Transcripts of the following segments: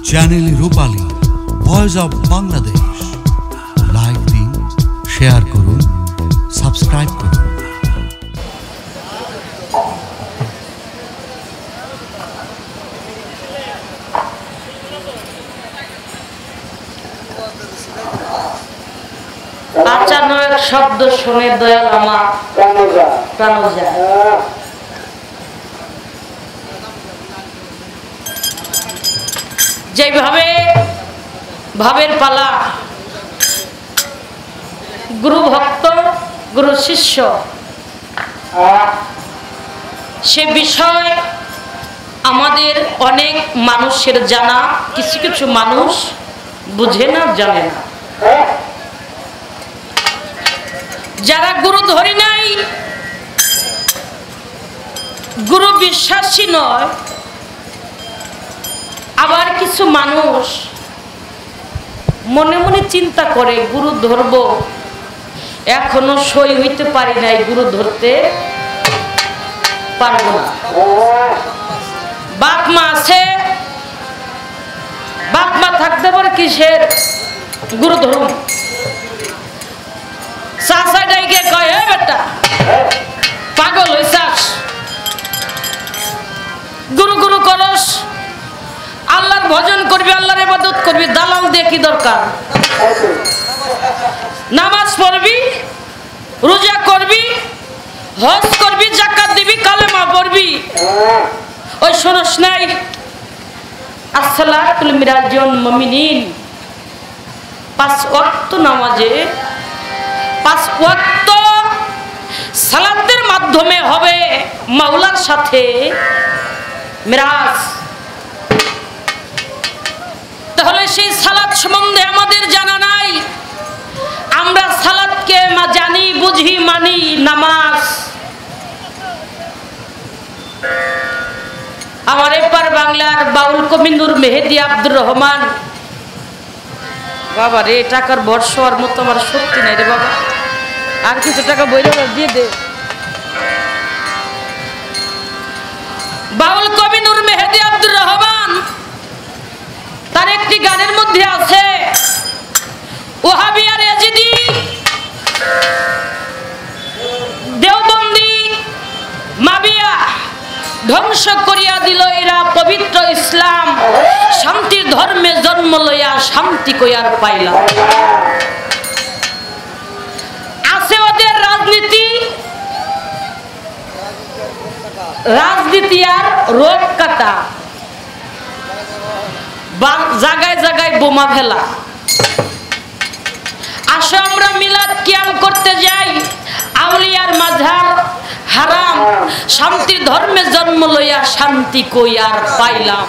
Channel Rupali voice of Bangladesh. Like দিন, share করুন, subscribe করুন। আচানক শব্দ শুনে দয়াল আমার প্রাণ যায়। যেভাবে ভাবের পালা, গুরু ভক্ত গুরু শিষ্য, সে বিষয় আমাদের অনেক মানুষের জানা, কিছু কিছু মানুষ বুঝে না, জানে না। যারা গুরু ধরি নাই, গুরু বিশ্বাসী নয়, আবার কিছু মানুষ মনে মনে চিন্তা করে গুরু ধরব, এখনো সই হইতে পারি নাই, গুরু ধরতে পারবো না। বাপ মা আছে, বাপ মা থাকতে পারে কিসের গুরু ধরুন। চাচাইকে কয়, হে বেটা পাগল হইছাস, গুরু গুরু করস, আল্লাহর ভজন করবি, আল্লাহর ইবাদত করবি, দালাল দিয়ে কি দরকার? নামাজ পড়বি, রোজা করবি, হজ করবি, যাকাত দিবি, কালেমা পড়বি, ওই শোনস নাই আসসালাতুল মিরাজুল মুমিনিন, 5 ওয়াক্ত নামাজে 5 ওয়াক্ত সালাতের মাধ্যমে হবে মাওলার সাথে মিরাজ। তাহলে সেই সালাত সম্বন্ধে আমাদের জানা নাই। আমরা সালাতকে জানি, বুঝি, মানি, নামাজ। আমার এপার বাংলার বাউল কবি নূর মেহেদি আব্দুর রহমান, বাবা রে টাকার বর্ষ আর মতো আমার শক্তি নাই রে বাবা, আর কিছু টাকা বইলে দিয়ে দে। বাউল কবি নূর মেহেদি আব্দুর রহমান, তার একটি গানের মধ্যে আছে, ওহাবি আর ইয়াজিদি দেওবন্দি মাবিয়া ধ্বংস করিয়া দিল এরা পবিত্র ইসলাম, শান্তির ধর্মে জন্ম লইয়া শান্তি কইয়ার পাইলাম। আছে ওদের রাজনীতি, রাজনীতি আর রোগ কাটা, জায়গায় জায়গায় বোমা ফেলা। আসো আমরা মিলাদ কিয়াম করতে যাই, আউলিয়ার মাঝার হারাম, শান্তির ধর্মে জন্ম লইয়া শান্তি কই আর পাইলাম।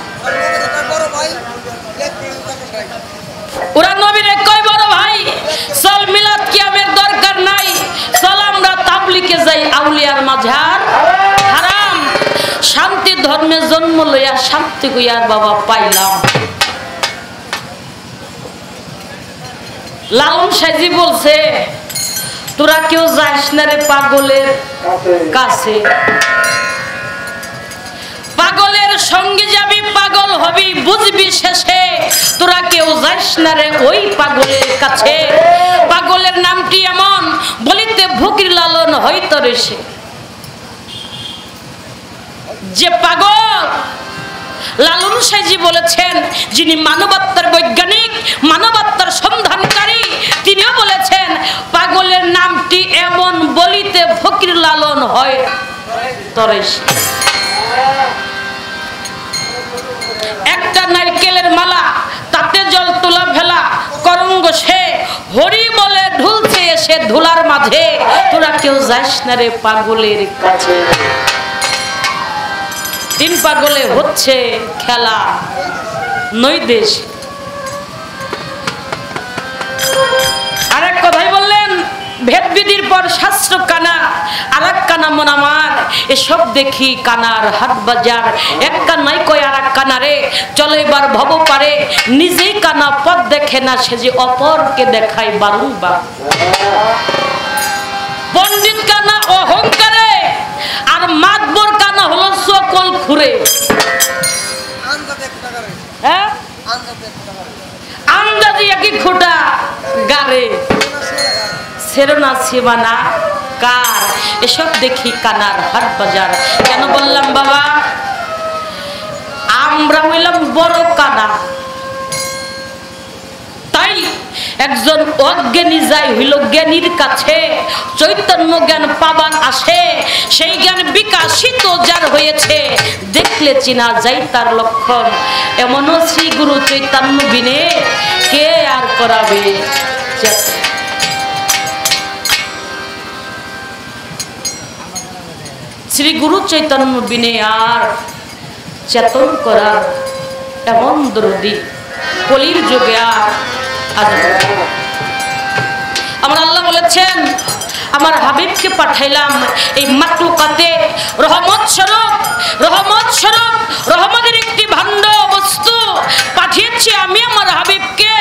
ওরা নবীরে কই বড় ভাই চল মিলাদ কিয়ামের দরকার নাই, চল আমরা তাবলিগে যাই, আউলিয়ার মাঝার হারাম, শান্তির ধর্মে জন্ম লইয়া শান্তি কই আর বাবা পাইলাম। লালন সাইজি বলছে, তোরা কেউ যাস না রে পাগলের কাছে, পাগলের সঙ্গে যাবি পাগল হবি, বুঝবি শেষে, তোরা কেউ যাস না রে ওই পাগলের কাছে। পাগলের নামটি এমন, বলিতে ফকির লালন হয়তো রে সে, যে পাগল লালন সাইজি বলেছেন, যিনি মানবাত্মার বৈজ্ঞানিক, মানবাত্মার সন্ধানকারী, তিনিও বলেছেন পাগলের নামটি এমন, বলিতে ফকির লালন হয় তরে সে। একটা নারকেলের মালা, তাতে জল তোলা ফেলা, করঙ্গ সে, হরি বলে ঢুলছে এসে ধুলার মাঝে, তোরা কেউ যাস না রে পাগলের কাছে। 3 পাগলে হচ্ছে খেলা নই দেশ। আরেক কথাই বললেন, ভেদবিধির পর শাস্ত্র কানা, আর এক কানা মন আমার, এসব দেখি কানার হাট বাজার, এক কানাই কয় আর এক কানারে, চলো এবার ভব পারে, নিজেই কানা পথ দেখে না, সে যে অপরকে দেখায় বারংবার। পণ্ডিত কানা অহংকারে, আর মাতবর কানা হলো সকল খুরে। হ্যাঁ আন্দাজি একই খোটা গারে সেরোনা সীমানা কার এসব দেখি কানার হাট বাজার। কেন বললাম বাবা, আমরা হইলাম বড় কানা, তাই একজন অজ্ঞানী যাই হইল জ্ঞানীর কাছে, চৈতন্য জ্ঞান পাবার আসে, সেই জ্ঞান বিকাশিত যার হয়েছে, দেখলে চিনা যাই তার লক্ষণ। এমনও শ্রী গুরু চৈতন্য বিনে কে আর করাবে। শ্রী গুরু চৈতন্য বিনে আর চেতন করার এমন দরদি কলির যুগে আর আমার আল্লাহ বলেছেন, আমার হাবিবকে পাঠাইলাম এই মাকলুকাতে রহমত স্বরূপ, রহমত স্বরূপ, রহমতের একটি ভাণ্ড বস্তু পাঠিয়েছি আমি আমার হাবিবকে।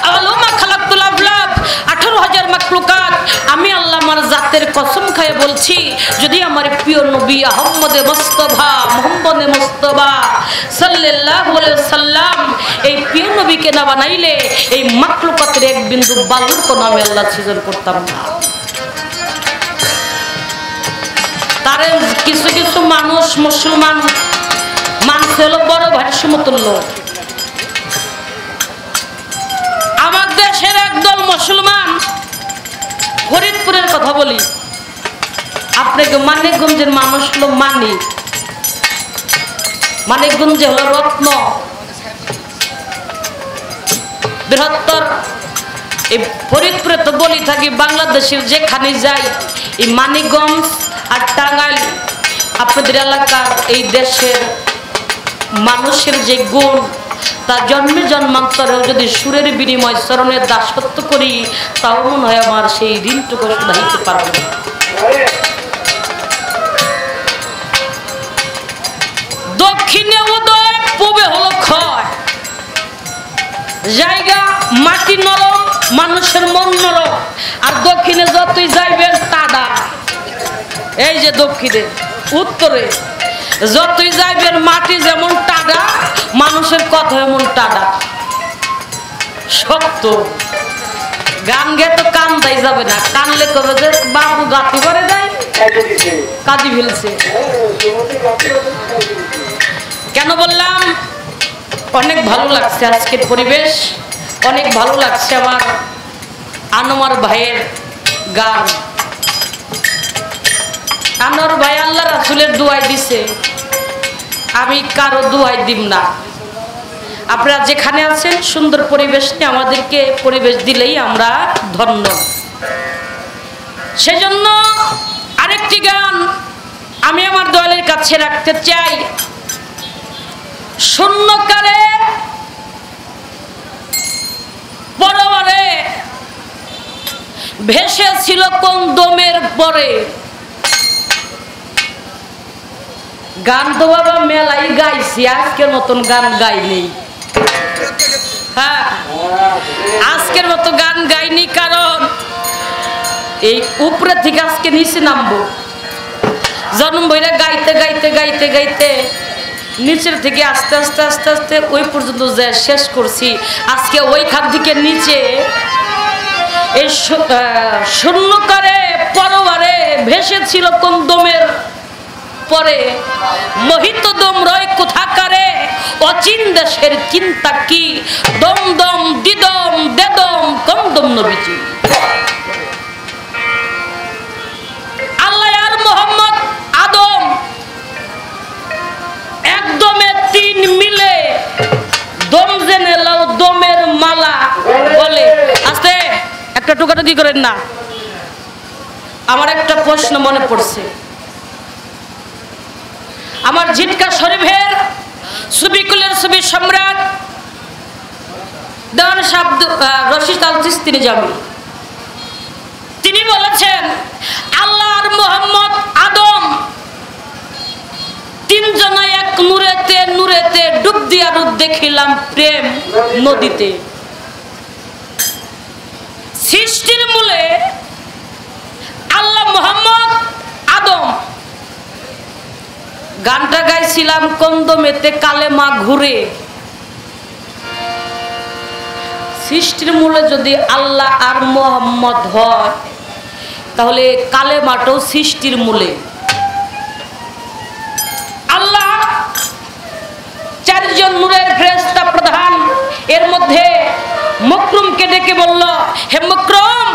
আলামা খালাকুল আফলাক 18,000 মাকলুকাত আমি আল্লাহ আমার জাতের কসম খায় বলছি, যদি আমার প্রিয় নবী আহমদে মুস্তাফা মুহাম্মদে মুস্তাফা সাল্লাল্লাহু আলাইহি সাল্লাম এই প্রিয় নবীকে না বানাইলে এই মাকলুকাতের এক বিন্দু বালুর কোন আমি আল্লাহ সৃজন করতাম না। তারে কিছু কিছু মানুষ মুসলমান মানছে হলো বড় ভাইয়ের সমতুল্য। আমার দেশের একদল মুসলমান, ফরিদপুরের কথা বলি, আপনাকে মানিকগঞ্জের মানুষ হলো মানিকগঞ্জে হলো রত্ন, বৃহত্তর এই ফরিদপুরে তো বলি থাকি, বাংলাদেশের যেখানে যাই এই মানিকগঞ্জ আর টাঙ্গাইল আপনাদের এলাকার এই দেশের মানুষের যে গুণ, তার জন্মে জন্মান্তরেও যদি সুরের বিনিময় চরণের দাসত্ব করি, তাও মনে হয় আমার সেই ঋণটুকু শুধাইতে পারবো না। দক্ষিণে উদয়, পূবে হলো ক্ষয়, জায়গা মাটি নরম, মানুষের মন নরম। আর দক্ষিণে যতই যাইবেন টাডা, এই যে দক্ষিণে, উত্তরে যতই যাইবেন মাটি যেমন টাডা, মানুষের কথা এমন টাডা। সত্য গান গে তো কান্দাই যাবে না, কানলে কবে যে বাবু গাতি করে দেয়, কাঁদি ফেলছে। কেন বললাম, অনেক ভালো লাগছে আজকের পরিবেশ, অনেক ভালো লাগছে আমার আনোয়ার ভাইয়ের গান। আনোয়ার ভাই আল্লাহ রাসূলের দোয়াই দিছে, আমি কারো দোয়াই দিব না। আপনারা যেখানে আছেন সুন্দর পরিবেশ নিয়ে আমাদেরকে পরিবেশ দিলেই আমরা ধন্য। সেজন্য আরেকটি গান আমি আমার দলের কাছে রাখতে চাই। শূন্যকালে পরবারে ভেসে ছিল কোন দমের পরে। গান তো বাবা মেলাই গাইছি, আজকের মতন গান গাইনি। হ্যাঁ, আজকের মতো গান গাইনি, কারণ এই উপরে থেকে আজকে নিচে নামবো। জন্ম বইরা গাইতে গাইতে গাইতে গাইতে নিচের থেকে আস্তে আস্তে আস্তে আস্তে ওই পর্যন্ত যে শেষ করছি। আজকে ওইখান থেকে নিচে এই শূন্যকারে পরবারে ভেসে ছিল কোন দমের পরে, মোহিত দম রয় কোথাকারে, অচিন দেশের চিন্তা কি, দম দম দিদম দেদম কম দম নবীজি। আল্লাহ আর মোহাম্মদ আদম একদমে তিন মিলে দম জেনে লাও দমের মালা বলে। আস্তে একটা টুকাটুকি করেন না, আমার একটা প্রশ্ন মনে পড়ছে। আমার ঝিটকা শরীফের সুবিকুলের সুবি সম্রাট দেওয়ান শব্দ রশিদ আল চিশতি নিজামী, তিনি বলেছেন আল্লাহ আর মোহাম্মদ আদম তিনজনে এক নূরেতে নূরেতে ডুব দিয়া রূপ দেখিলাম প্রেম নদীতে। সৃষ্টির মূলে আল্লাহ মোহাম্মদ আদম। গানটা গাইছিলাম কন্দমেতে কালেমা ঘুরে, সৃষ্টির মূলে যদি আল্লাহ আর মুহাম্মদ হয় তাহলে কালেমাটাও সৃষ্টির মূলে। আল্লাহ চারজন নূরের ফেরেশতা প্রধান, এর মধ্যে মকরুমকে ডেকে বলল, হে মকরুম,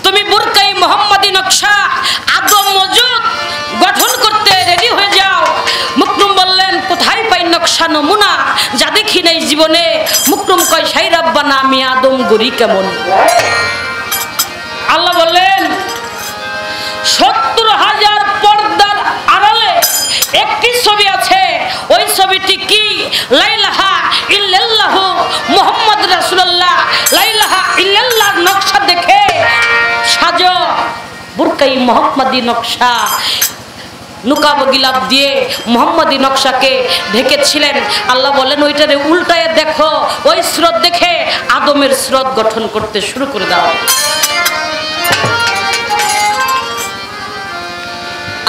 তুমি বুরকাই মুহাম্মাদি নকশা আদম মজুদ গঠন করতে রেডি হয়ে যাও। মকরুম বললেন, কোথায় পাই নকশা নমুনা যা দেখি নাই জীবনে? মকরুম কয়, সাই রাব্বানা, আমি আদম গড়ি কেমন? আল্লাহ বললেন, ৭০,০০০ পর্দার আড়ালে একটি ছবি আছে। ওই ছবিটি কি? লা ইলাহা ইল্লাল্লাহু মুহাম্মদ রাসূলুল্লাহ। লা ইলাহা ইল্লাল্লাহর নকশা দেখে সাজো, বুরকাই মুহাম্মাদি নকশা নুকাব গিলাপ দিয়ে মুহাম্মাদি নকশাকে ঢেকেছিলেন। আল্লাহ বলেন, ওইটারে উল্টায় দেখো, ওই স্রোত দেখে আদমের স্রোত গঠন করতে শুরু করে দাও।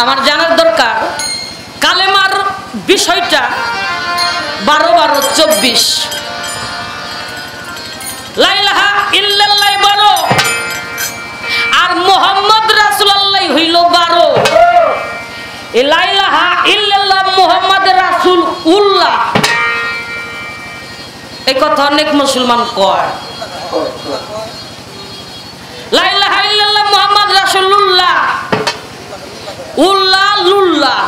আমার জানার দরকার কালেমার বিষয়টা 12-12-24। লা ইলাহা ইল্লাল্লাহ 12 আর মুহাম্মদ রাসূলুল্লাহ হইল 12। এই লা ইলাহা ইল্লাল্লাহ মুহাম্মদ রাসূল উল্লাহ, এই কথা অনেক মুসলমান কয়। লা ইলাহা ইল্লাল্লাহ মুহাম্মদ রাসূলুল্লাহ, উল্লাহ লুল্লাহ।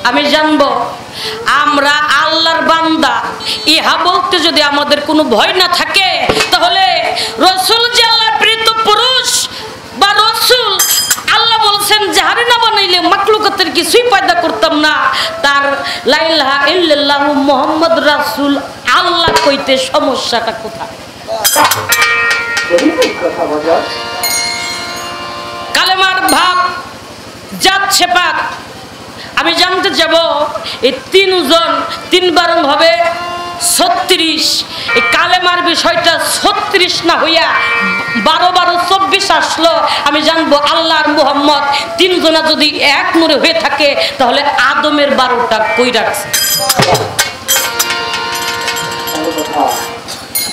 আমি জানবো আমরা আল্লাহর বান্দা, ইহা বলতে যদি আমাদের কোনো ভয় না থাকে তাহলে রাসূল যে আল্লাহর প্রিয় পুরুষ বা রাসূল, আল্লাহ বলছেন যাহারে না বানাইলে মাখলুকাতের কিছুই পয়দা করতাম না, তার লা ইলাহা ইল্লাল্লাহ মুহাম্মদ রাসূল আল্লাহ কইতে সমস্যাটা কোথায়? কালেমার ভাব যাচ্ছে পাক। আমি জানতে যাব এই তিনজন 3 বার হবে 36। এই কালেমার বিষয়টা 36 না হইয়া 12-12-24 আসলো। আমি জানবো আল্লাহ আর মুহাম্মদ তিনজনা যদি এক নূরে হয়ে থাকে তাহলে আদমের 12টা কই রাখছে?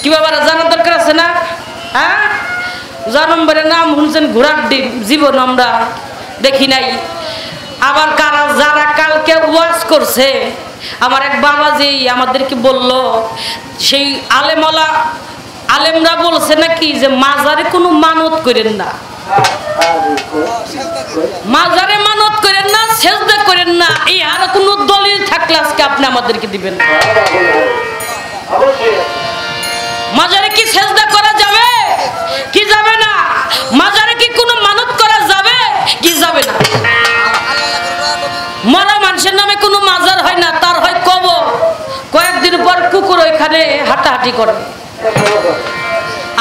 কি বাবা জানার দরকার আছে না? হ্যাঁ, জন্মবারে নাম শুনছেন ঘোড়ার ডিম, জীবন আমরা দেখি নাই। আবার কারা যারা কালকে ওয়াজ করছে, আমার এক বাবাজি আমাদেরকে বলল, সেই আলেমরা বলছে নাকি যে মাজারে কোনো মানত করেন না, মাজারে মানত করেন না, সেজদা করেন না। এই আর কোনো দলিল থাকলে আজকে আপনি আমাদেরকে দিবেন। মাজারে কি সেজদা করা যাবে কি যাবে না? মাজারে কি কোনো মানত করা যাবে কি যাবে না? মরা মানুষের নামে কোনো মাজার হয় না, তার হয় কবর। কয়েকদিন পর কুকুর ওইখানে হাঁটাহাঁটি করে।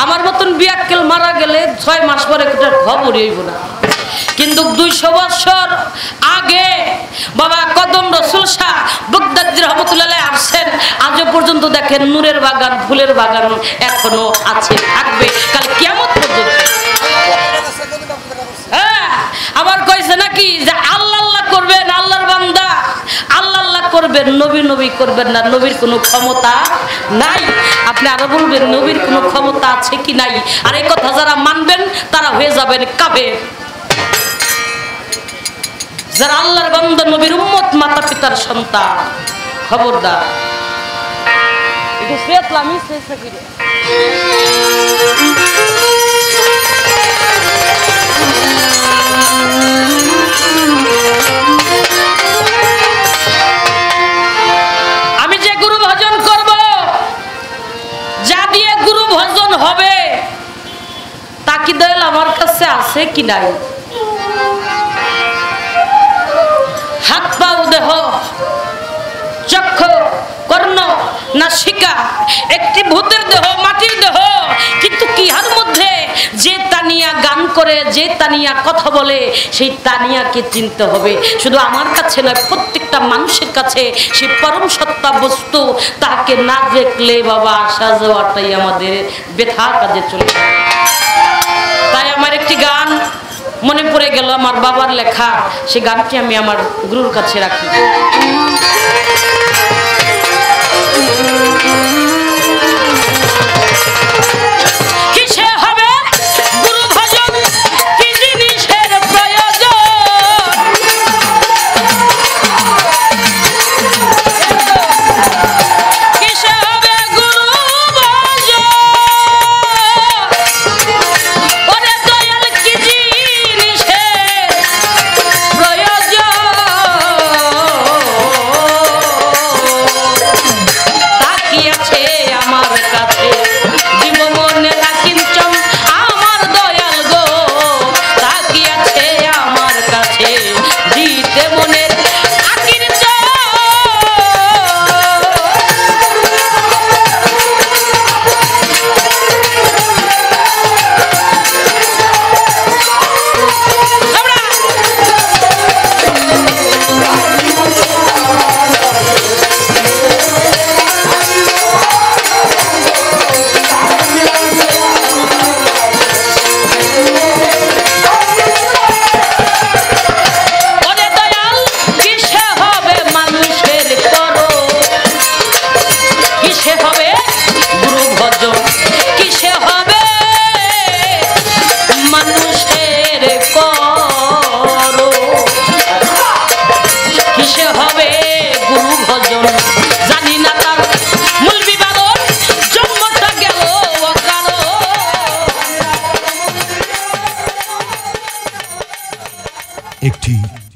আমার মতন বিয়াক্কেল মারা গেলে 6 মাস পরে খবরই হইব না। কিন্তু 200 বছর আগে বাবা কদম রসুল শাহ বগদাদি রহমতুল্লাহ আসছেন। আজও পর্যন্ত দেখেন নূরের বাগান, ফুলের বাগান এখনো আছে, থাকবে কাল কিয়ামত পর্যন্ত। হ্যাঁ, আবার কইছে নাকি যে আল্লাহ আল্লাহ করবেন, আল্লাহর বান্দা আল্লাহ আল্লাহ করবেন, নবী নবী করবেন না, নবীর কোনো ক্ষমতা নাই। আপনি আরো বলবেন নবীর কোনো ক্ষমতা আছে কি নাই? আর এই কথা যারা মানবেন তারা হয়ে যাবেন কাফের। যারা আল্লাহর বান্দা, নবীর উম্মত, মাতা পিতার সন্তান, খবরদার। আমি যে গুরু ভজন করব, যা দিয়ে গুরু ভজন হবে, তা কি দয়াল আমার কাছে আছে কি নাই? হাত পাও দেহ, চক্ষু, কর্ণ, নাসিকা, একটি ভূতের দেহ, মাটির দেহ, কিন্তু কিহার মধ্যে যে তানিয়া গান করে, যে তানিয়া কথা বলে, সেই তানিয়াকে চিনতে হবে। শুধু আমার কাছে নয়, প্রত্যেকটা মানুষের কাছে সেই পরম সত্তা বস্তু, তাকে না দেখলে বাবা আসা যাওয়াটাই আমাদের ব্যথা কাজে চলে যায়। তাই আমার একটি গান মনে পড়ে গেল, আমার বাবার লেখা, সেই গানটি আমি আমার গুরুর কাছে রাখি।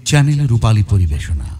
চ্যানেলে রূপালী পরিবেশনা।